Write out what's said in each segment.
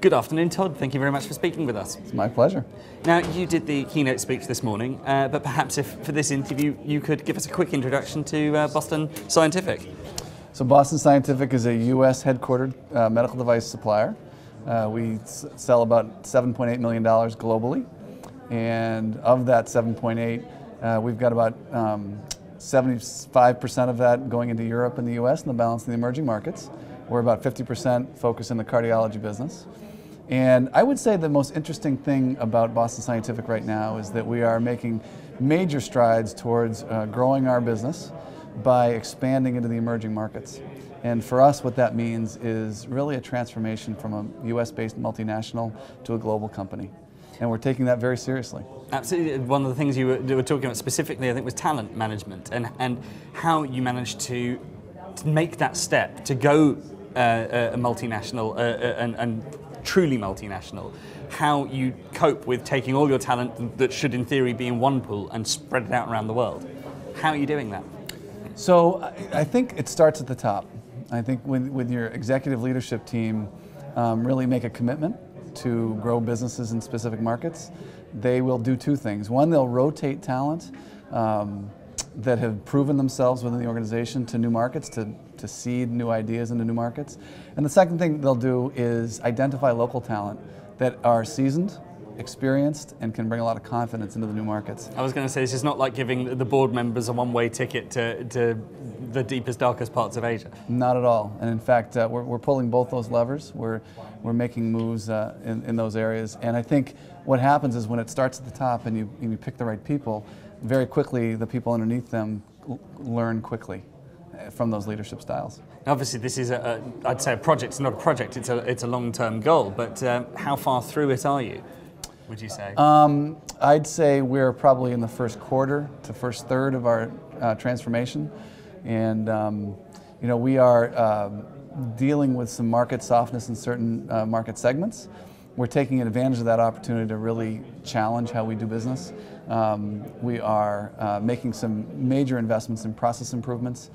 Good afternoon, Todd. Thank you very much for speaking with us. It's my pleasure. Now, you did the keynote speech this morning, but perhaps if for this interview you could give us a quick introduction to Boston Scientific. So Boston Scientific is a U.S. headquartered medical device supplier. We sell about $7.8 million globally, and of that 7.8, we've got about 75% of that going into Europe and the U.S. and the balance in the emerging markets. We're about 50% focused in the cardiology business. And I would say the most interesting thing about Boston Scientific right now is that we are making major strides towards growing our business by expanding into the emerging markets. And for us, what that means is really a transformation from a US-based multinational to a global company. And we're taking that very seriously. Absolutely. One of the things you were talking about specifically, I think, was talent management and how you managed to make that step to go a multinational and truly multinational, how you cope with taking all your talent that should in theory be in one pool and spread it out around the world. How are you doing that? So I think it starts at the top. I think with your executive leadership team really make a commitment to grow businesses in specific markets. They will do two things. One, they'll rotate talent that have proven themselves within the organization to new markets, to seed new ideas into new markets. And the second thing they'll do is identify local talent that are seasoned, experienced, and can bring a lot of confidence into the new markets. I was going to say, this is not like giving the board members a one-way ticket to the deepest, darkest parts of Asia. Not at all. And in fact, we're pulling both those levers. We're making moves in those areas. And I think what happens is when it starts at the top and you pick the right people, very quickly the people underneath them learn quickly from those leadership styles. Obviously, this is I'd say a project. It's not a project. It's a long-term goal. But how far through it are you, would you say? I'd say we're probably in the first quarter to first third of our transformation, and we are dealing with some market softness in certain market segments. We're taking advantage of that opportunity to really challenge how we do business. We are making some major investments in process improvements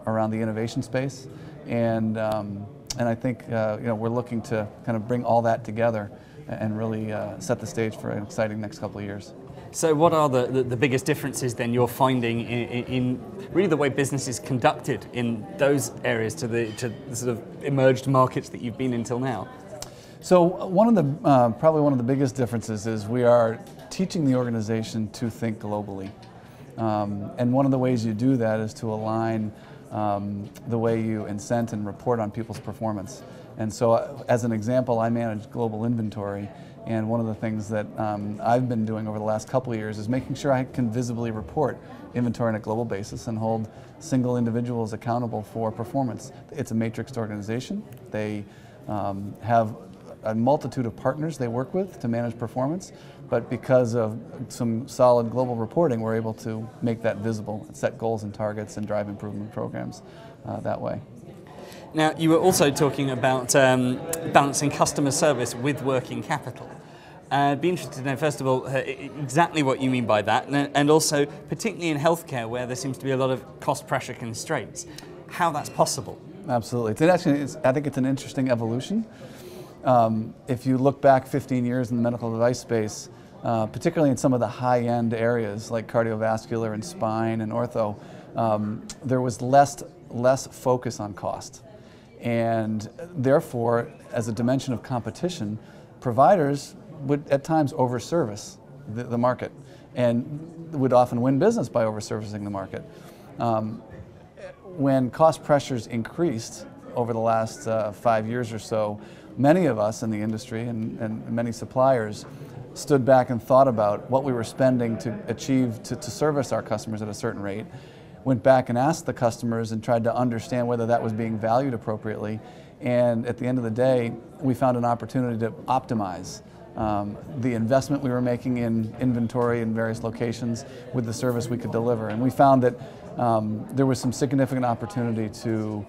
around the innovation space, and I think we're looking to kind of bring all that together and really set the stage for an exciting next couple of years. So what are the biggest differences then you're finding in really the way business is conducted in those areas to the sort of emerged markets that you've been in till now? So probably one of the biggest differences is we are teaching the organization to think globally. And one of the ways you do that is to align the way you incent and report on people's performance. And so as an example, I manage global inventory, and one of the things that I've been doing over the last couple of years is making sure I can visibly report inventory on a global basis and hold single individuals accountable for performance. It's a matrixed organization. They have a multitude of partners they work with to manage performance, but because of some solid global reporting, we're able to make that visible, set goals and targets, and drive improvement programs that way. Now, you were also talking about balancing customer service with working capital. I'd be interested to know, first of all, exactly what you mean by that, and also, particularly in healthcare, where there seems to be a lot of cost pressure constraints, how that's possible. Absolutely. I think it's an interesting evolution. If you look back 15 years in the medical device space, particularly in some of the high-end areas like cardiovascular and spine and ortho, there was less focus on cost. And therefore, as a dimension of competition, providers would at times overservice the market and would often win business by overservicing the market. When cost pressures increased over the last 5 years or so, many of us in the industry and many suppliers stood back and thought about what we were spending to service our customers at a certain rate, went back and asked the customers and tried to understand whether that was being valued appropriately, and at the end of the day, we found an opportunity to optimize the investment we were making in inventory in various locations with the service we could deliver. And we found that there was some significant opportunity to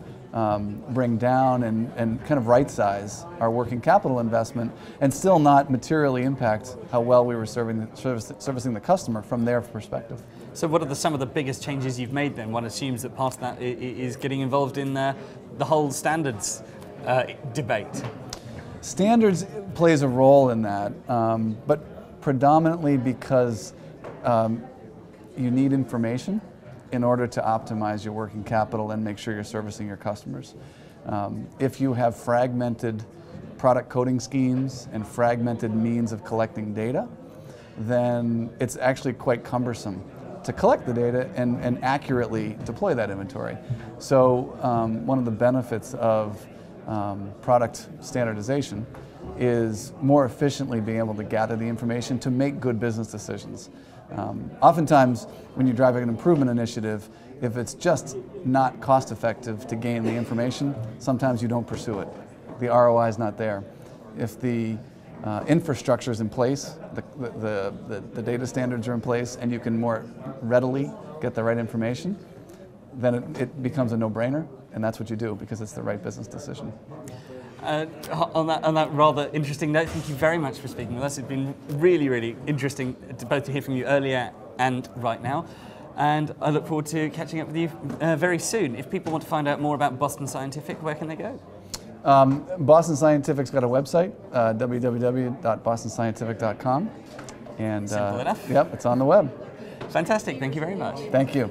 bring down and kind of right-size our working capital investment and still not materially impact how well we were servicing the customer from their perspective. So what are some of the biggest changes you've made then? One assumes that part of that is getting involved in the whole standards debate. Standards plays a role in that, but predominantly because you need information in order to optimize your working capital and make sure you're servicing your customers. If you have fragmented product coding schemes and fragmented means of collecting data, then it's actually quite cumbersome to collect the data and accurately deploy that inventory. So one of the benefits of product standardization is more efficiently being able to gather the information to make good business decisions. Oftentimes, when you're driving an improvement initiative, if it's just not cost effective to gain the information, sometimes you don't pursue it. The ROI is not there. If the infrastructure is in place, the data standards are in place, and you can more readily get the right information, then it becomes a no-brainer, and that's what you do because it's the right business decision. On that rather interesting note, thank you very much for speaking with us. It's been really, really interesting both to hear from you earlier and right now. And I look forward to catching up with you very soon. If people want to find out more about Boston Scientific, where can they go? Boston Scientific's got a website, www.bostonscientific.com. And, simple enough. Yep, it's on the web. Fantastic. Thank you very much. Thank you.